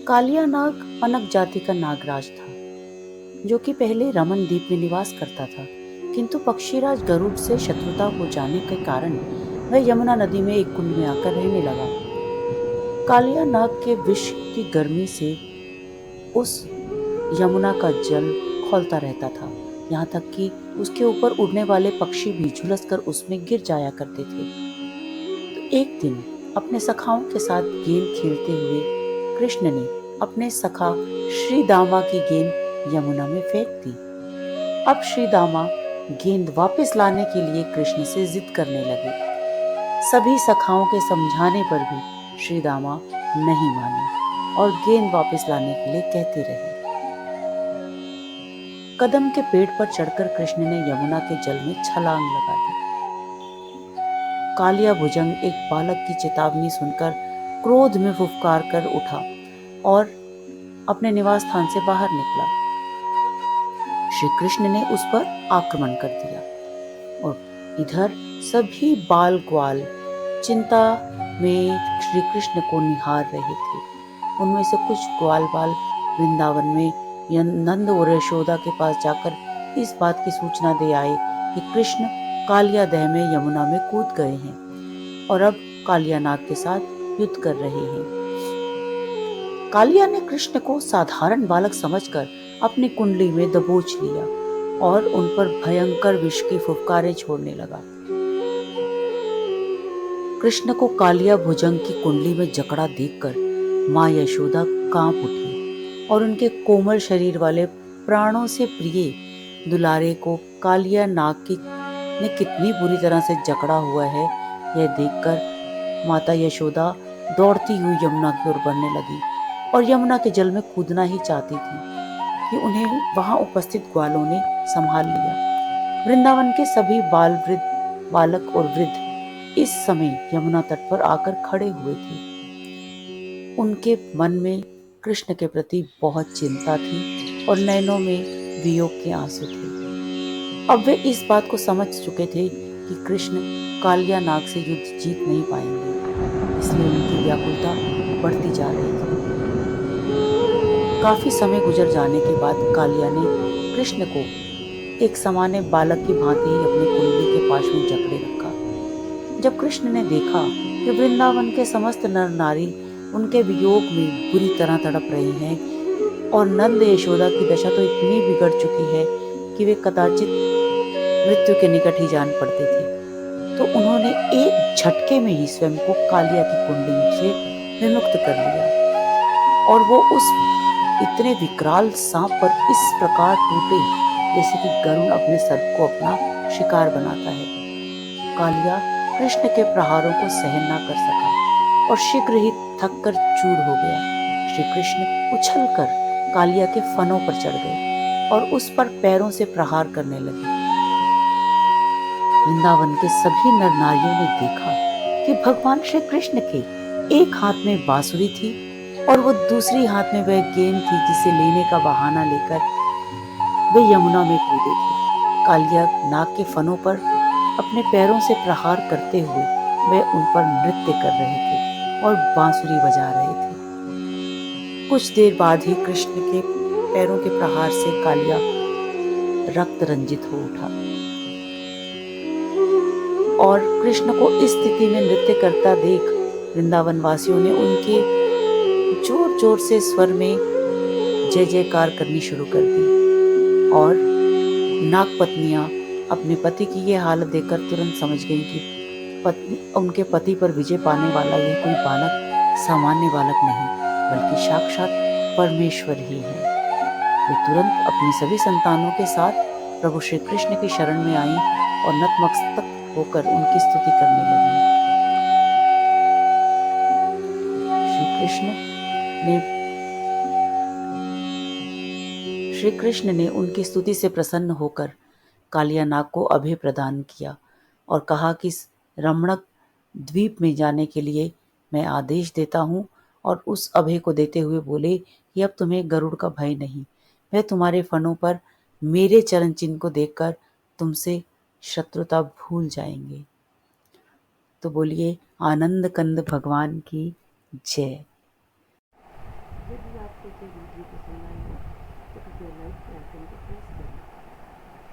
कालिया नाग अनक जाति का नागराज था, जो कि पहले रमन द्वीप में निवास करता था, किंतु पक्षीराज गरुड़ से शत्रुता हो जाने के कारण वह यमुना नदी में एक कुंड में आकर रहने लगा। कालिया नाग के विष की गर्मी से उस यमुना का जल खौलता रहता था, यहाँ तक कि उसके ऊपर उड़ने वाले पक्षी भी झुलसकर उसमें गिर जाया करते थे। तो एक दिन अपने सखाओं के साथ गेंद खेलते हुए कृष्ण ने अपने सखा श्री दामा की गेंद यमुना में फेंक दी। अब श्री दामा गेंद वापस लाने के लिए कृष्ण से जिद करने लगे। सभी सखाओं के समझाने पर भी श्री दामा नहीं माने और गेंद वापस लाने के लिए कहते रहे। कदम के पेड़ पर चढ़कर कृष्ण ने यमुना के जल में छलांग लगा दी। कालिया भुजंग एक बालक की चेतावनी सुनकर क्रोध में फुफकार कर उठा और अपने निवास स्थान से बाहर निकला। श्री कृष्ण ने उस पर आक्रमण कर दिया और इधर सभी बाल ग्वाल चिंता में श्री कृष्ण को निहार रहे थे। उनमें से कुछ ग्वाल बाल वृंदावन में नंद और यशोदा के पास जाकर इस बात की सूचना दे आए कि कृष्ण कालिया दह में यमुना में कूद गए हैं और अब कालिया नाग के साथ युद्ध कर रहे हैं। कालिया ने कृष्ण को साधारण बालक समझकर अपनी कुंडली में दबोच लिया और उन पर भयंकर विष की फुफकारें छोड़ने लगा। कृष्ण को कालिया भुजंग की कुंडली में जकड़ा देखकर माँ यशोदा कांप उठी और उनके कोमल शरीर वाले प्राणों से प्रिय दुलारे को कालिया नाग की ने कितनी बुरी तरह से जकड़ा हुआ है, यह देखकर माता यशोदा दौड़ती हुई यमुना की ओर बढ़ने लगी और यमुना के जल में कूदना ही चाहती थी कि उन्हें वहां उपस्थित ग्वालों ने संभाल लिया। वृंदावन के सभी बालक और वृद्ध इस समय यमुना तट पर आकर खड़े हुए थे। उनके मन में कृष्ण के प्रति बहुत चिंता थी और नैनों में वियोग के आंसू थे। अब वे इस बात को समझ चुके थे कि कृष्ण कालिया नाग से युद्ध जीत नहीं पाएंगे, इसलिए उनकी व्याकुलता बढ़ती जा रही थी। काफी समय गुजर जाने के बाद कालिया ने कृष्ण को एक सामान्य बालक की भांति ही अपने कुंडली के पास में जकड़े रखा। जब कृष्ण ने देखा कि वृंदावन के समस्त नर नारी उनके वियोग में बुरी तरह तड़प रहे हैं और नंद यशोदा की दशा तो इतनी बिगड़ चुकी है कि वे कदाचित मृत्यु के निकट ही जान पड़ते थे, तो उन्होंने एक झटके में ही स्वयं को कालिया की कुंडली से विमुक्त कर लिया और वो उस इतने विकराल सांप पर इस प्रकार टूटे जैसे कि गरुड़ अपने सर्प को अपना शिकार बनाता है। कालिया कृष्ण के प्रहारों को सहन न कर सका और शीघ्र ही थक कर चूर हो गया। श्री कृष्ण उछलकर कालिया के फनों पर चढ़ गए और उस पर पैरों से प्रहार करने लगे। वृंदावन के सभी नर नारियों ने देखा कि भगवान श्री कृष्ण के एक हाथ में बांसुरी थी और वो दूसरी हाथ में वह गेंद थी जिसे लेने का बहाना लेकर वे यमुना में कूदे थे। कालिया नाग के फनों पर अपने पैरों से प्रहार करते हुए वे उन पर नृत्य कर रहे थे और बांसुरी बजा रहे थे। कुछ देर बाद ही कृष्ण के पैरों के प्रहार से कालिया रक्त रंजित हो उठा और कृष्ण को इस स्थिति में नृत्य करता देख वृंदावन वासियों ने उनके जोर जोर से स्वर में जय जयकार करनी शुरू कर दी और नाग पत्नियां अपने पति की यह हालत देखकर तुरंत समझ गईं कि उनके पति पर विजय पाने वाला यह कोई बालक सामान्य बालक नहीं बल्कि साक्षात परमेश्वर ही है। वे तुरंत अपनी सभी संतानों के साथ प्रभु श्री कृष्ण की शरण में आई और नतमस्तक होकर उनकी स्तुति करने लगी। श्री कृष्ण ने उनकी स्तुति से प्रसन्न होकर कालिया नाग को अभय प्रदान किया और कहा कि रमणक द्वीप में जाने के लिए मैं आदेश देता हूँ, और उस अभय को देते हुए बोले कि अब तुम्हें गरुड़ का भय नहीं, वह तुम्हारे फनों पर मेरे चरण चिन्ह को देखकर तुमसे शत्रुता भूल जाएंगे। तो बोलिए आनंद कंद भगवान की जय। आपको वीडियो पसंद आई हो तो कृपया लाइक के आइकन को प्रेस करें।